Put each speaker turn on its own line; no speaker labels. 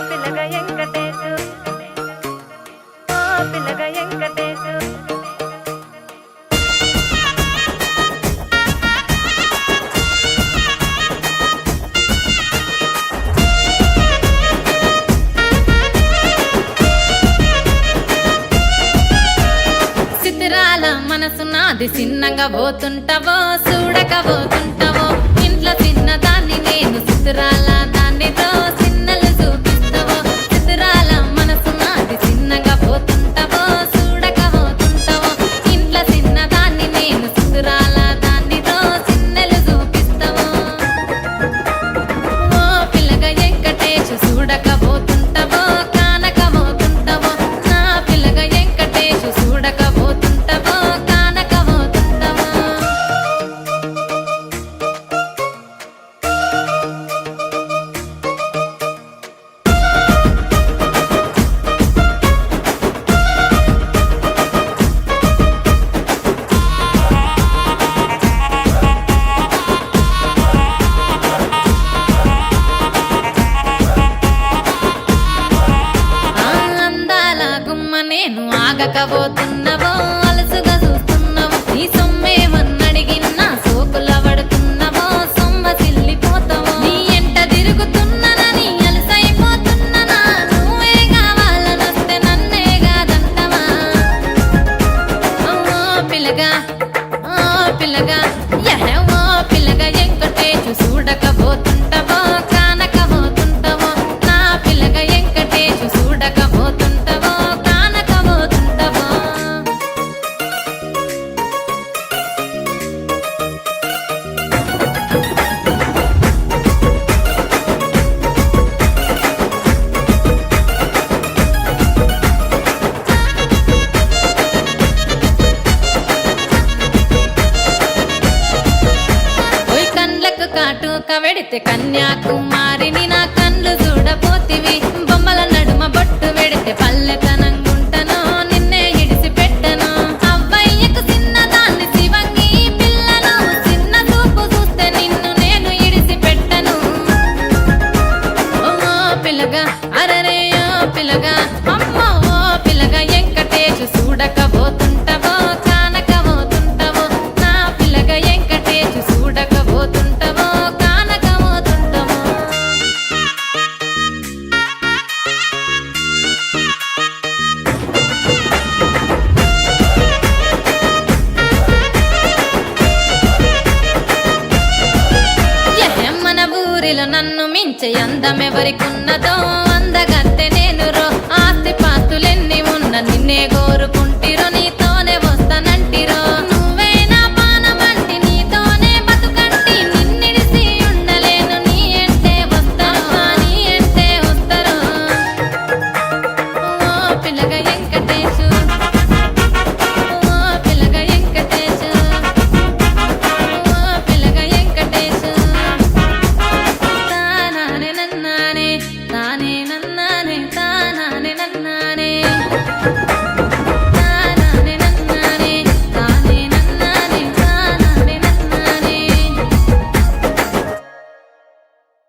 పిల్లగ వెంకటేశు ఓ పిల్లగ వెంకటేశు
సిద్ధిరాల మనసు నాది చిన్నగా పోతుంటావో చూడక పోతుంటావో ఇంట్లో చిన్నదాన్ని నేను సిద్ధిరాల దాన్నితో చిన్నలు చూపిస్తావో సిద్ధిరాల మనసు నాది చిన్నగా పోతుంటావో చూడక పోతుంటావో ఇంట్లో చిన్నదాన్ని నేను సిద్ధిరాల దాన్నితో చిన్నలు చూపిస్తావో ఓ పిల్లగ వెంకటేశు చూడక పోతుంటావో కానక పోతుంటావో నా పిల్లగ వెంకటేశు చూడక పోతుంటావో కానక పోతుంటావో ఆ అందాల గుమ్మ నేను ఆగకపోతున్నావో అలసుగా చూస్తున్నావో నీ సొమ్మేమన్నడిగిన్నా సోకుల పడుతున్నావో సొమ్మ సిల్లిపోతావో నీ ఎంట తిరుగుతున్నానని అలసైపోతున్నానా నువ్వే కావాలనొస్తే నన్నే కాదంటవా ఓ పిల్లగా ఓ పిల్లగా ఓ పిల్లగా వెంకటేశు చూడకపోతుంటావో కానకపోతుంటావో నా పిల్లగా వెంకటేశు చూడకపోతుంటావో కానకపోతుంటావో ఓయ్ కండ్లకు కాటుక వెడితే కన్యాకుమారిని నా కండ్లు చూడపోతివి బొమ్మల నడుమ బొట్టు వెడితే పల్లెతనంగుంటను నిన్నే ఇడిసి పెట్టను అవ్వయ్యకు చిన్నదాన్ని శివంగి పిల్లను చిన్న చూపు చూస్తే నిన్ను నేను ఇడిసి పెట్టను ఓ పిల్లగా అరరే ఓ పిల్లగా అమ్మో ఓ పిల్లగా వెంకటేశు చూడకపోతుంటావో కానకపోతుంటావో నా పిల్లగా వెంకటేశు చూడకపోతుంటావో కానకపోతుంటావో మన ఊరిలో నన్ను మించే అందమెవరికున్నదో